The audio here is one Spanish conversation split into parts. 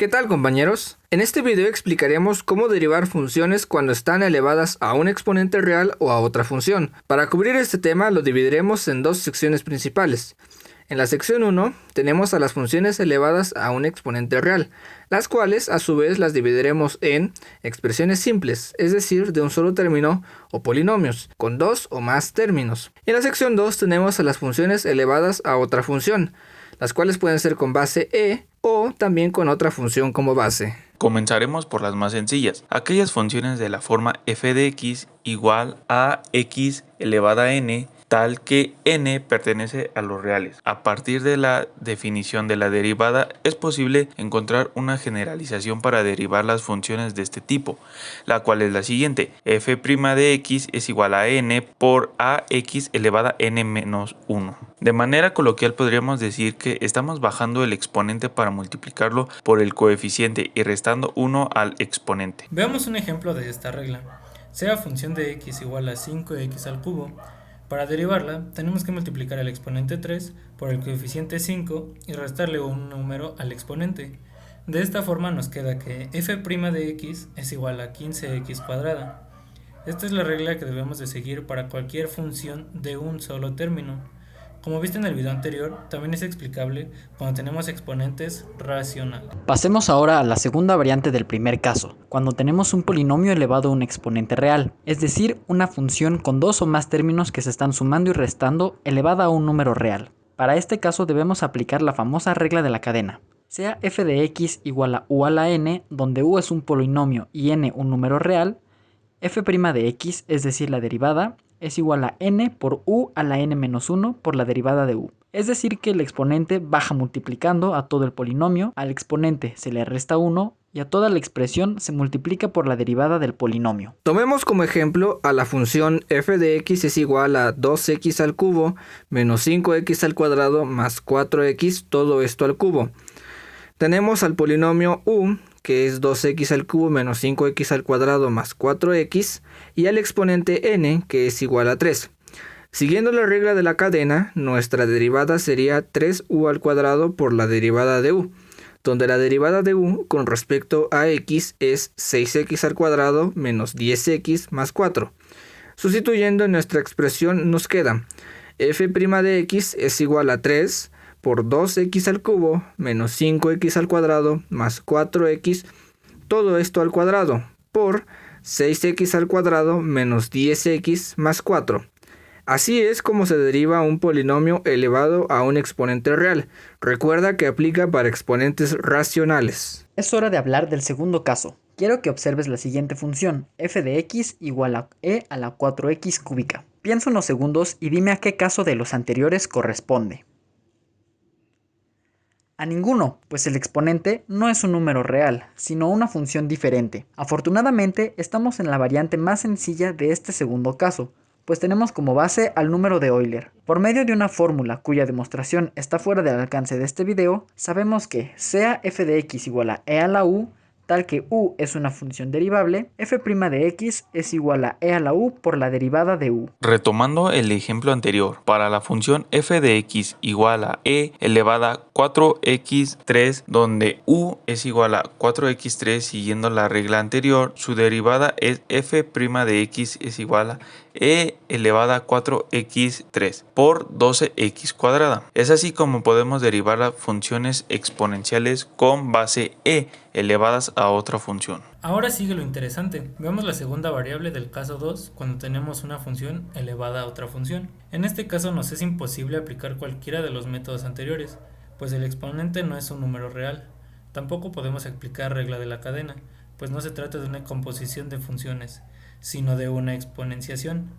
¿Qué tal, compañeros? En este video explicaremos cómo derivar funciones cuando están elevadas a un exponente real o a otra función. Para cubrir este tema lo dividiremos en dos secciones principales. En la sección 1 tenemos a las funciones elevadas a un exponente real, las cuales a su vez las dividiremos en expresiones simples, es decir, de un solo término, o polinomios, con dos o más términos. En la sección 2 tenemos a las funciones elevadas a otra función, las cuales pueden ser con base e o también con otra función como base. Comenzaremos por las más sencillas, aquellas funciones de la forma f de x igual a x elevada a n, tal que n pertenece a los reales. A partir de la definición de la derivada es posible encontrar una generalización para derivar las funciones de este tipo, la cual es la siguiente: f' de x es igual a n por ax elevada a n menos 1. De manera coloquial podríamos decir que estamos bajando el exponente para multiplicarlo por el coeficiente y restando 1 al exponente. Veamos un ejemplo de esta regla. Sea función de x igual a 5x al cubo. Para derivarla, tenemos que multiplicar el exponente 3 por el coeficiente 5 y restarle un número al exponente. De esta forma nos queda que f' de x es igual a 15x cuadrada. Esta es la regla que debemos de seguir para cualquier función de un solo término. Como viste en el video anterior, también es explicable cuando tenemos exponentes racionales. Pasemos ahora a la segunda variante del primer caso, cuando tenemos un polinomio elevado a un exponente real, es decir, una función con dos o más términos que se están sumando y restando elevada a un número real. Para este caso debemos aplicar la famosa regla de la cadena. Sea f de x igual a u a la n, donde u es un polinomio y n un número real, f' de x, es decir, la derivada, es igual a n por u a la n menos 1 por la derivada de u. Es decir que el exponente baja multiplicando a todo el polinomio, al exponente se le resta 1 y a toda la expresión se multiplica por la derivada del polinomio. Tomemos como ejemplo a la función f de x es igual a 2x al cubo menos 5x al cuadrado más 4x, todo esto al cubo. Tenemos al polinomio u, que es 2x al cubo menos 5x al cuadrado más 4x, y al exponente n, que es igual a 3. Siguiendo la regla de la cadena, nuestra derivada sería 3u al cuadrado por la derivada de u, donde la derivada de u con respecto a x es 6x al cuadrado menos 10x más 4. Sustituyendo en nuestra expresión nos queda f' de x es igual a 3 por 2x al cubo menos 5x al cuadrado más 4x, todo esto al cuadrado, por 6x al cuadrado menos 10x más 4. Así es como se deriva un polinomio elevado a un exponente real. Recuerda que aplica para exponentes racionales. Es hora de hablar del segundo caso. Quiero que observes la siguiente función, f de x igual a e a la 4x cúbica. Piensa unos segundos y dime a qué caso de los anteriores corresponde. A ninguno, pues el exponente no es un número real, sino una función diferente. Afortunadamente, estamos en la variante más sencilla de este segundo caso, pues tenemos como base al número de Euler. Por medio de una fórmula cuya demostración está fuera del alcance de este video, sabemos que sea f de x igual a e a la u, tal que u es una función derivable, f' de x es igual a e a la u por la derivada de u. Retomando el ejemplo anterior, para la función f de x igual a e elevada a 4x3, donde u es igual a 4x3 siguiendo la regla anterior, su derivada es f' de x es igual a e elevada a 4x3 por 12x cuadrada. Es así como podemos derivar las funciones exponenciales con base e elevadas a otra función. Ahora sigue lo interesante. Veamos la segunda variable del caso 2 cuando tenemos una función elevada a otra función. En este caso nos es imposible aplicar cualquiera de los métodos anteriores, pues el exponente no es un número real. Tampoco podemos aplicar regla de la cadena, pues no se trata de una composición de funciones, sino de una exponenciación.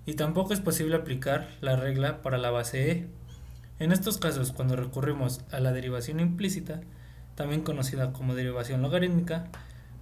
Y tampoco es posible aplicar la regla para la base e. En estos casos, cuando recurrimos a la derivación implícita, también conocida como derivación logarítmica,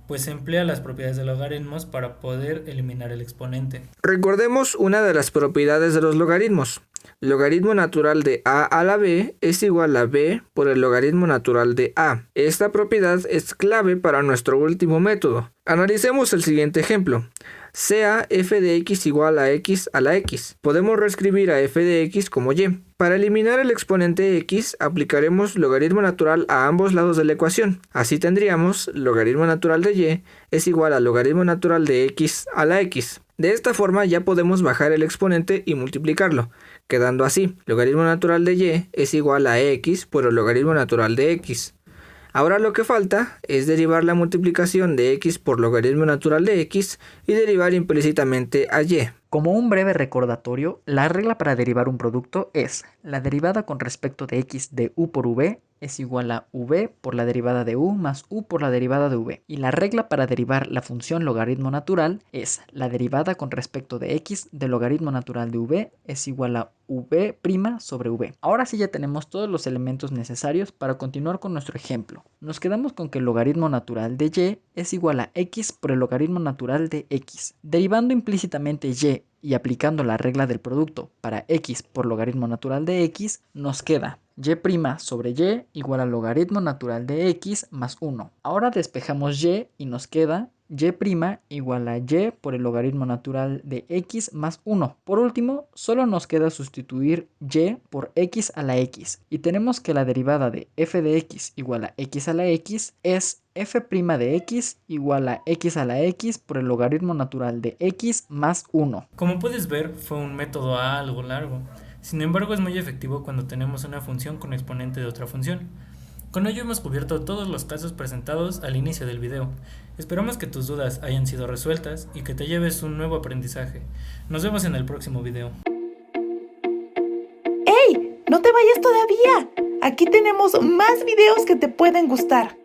pues se emplea las propiedades de logaritmos para poder eliminar el exponente. Recordemos una de las propiedades de los logaritmos. Logaritmo natural de a a la b es igual a b por el logaritmo natural de a. Esta propiedad es clave para nuestro último método. Analicemos el siguiente ejemplo. Sea f de x igual a x a la x. Podemos reescribir a f de x como y. Para eliminar el exponente x, aplicaremos logaritmo natural a ambos lados de la ecuación. Así tendríamos logaritmo natural de y es igual a logaritmo natural de x a la x. De esta forma ya podemos bajar el exponente y multiplicarlo, quedando así, logaritmo natural de y es igual a x por el logaritmo natural de x. Ahora lo que falta es derivar la multiplicación de x por logaritmo natural de x y derivar implícitamente a y. Como un breve recordatorio, la regla para derivar un producto es la derivada con respecto de x de u por v es igual a v por la derivada de u más u por la derivada de v. Y la regla para derivar la función logaritmo natural es la derivada con respecto de x de logaritmo natural de v es igual a v' sobre v. Ahora sí ya tenemos todos los elementos necesarios para continuar con nuestro ejemplo. Nos quedamos con que el logaritmo natural de y es igual a x por el logaritmo natural de x. Derivando implícitamente y aplicando la regla del producto para x por logaritmo natural de x, nos queda y' sobre y igual al logaritmo natural de x más 1. Ahora despejamos y nos queda y' igual a y por el logaritmo natural de x más 1. Por último, solo nos queda sustituir y por x a la x. Y tenemos que la derivada de f de x igual a x a la x es f' de x igual a x a la x por el logaritmo natural de x más 1. Como puedes ver, fue un método algo largo. Sin embargo, es muy efectivo cuando tenemos una función con exponente de otra función. Con ello hemos cubierto todos los casos presentados al inicio del video. Esperamos que tus dudas hayan sido resueltas y que te lleves un nuevo aprendizaje. Nos vemos en el próximo video. ¡Hey! ¡No te vayas todavía! Aquí tenemos más videos que te pueden gustar.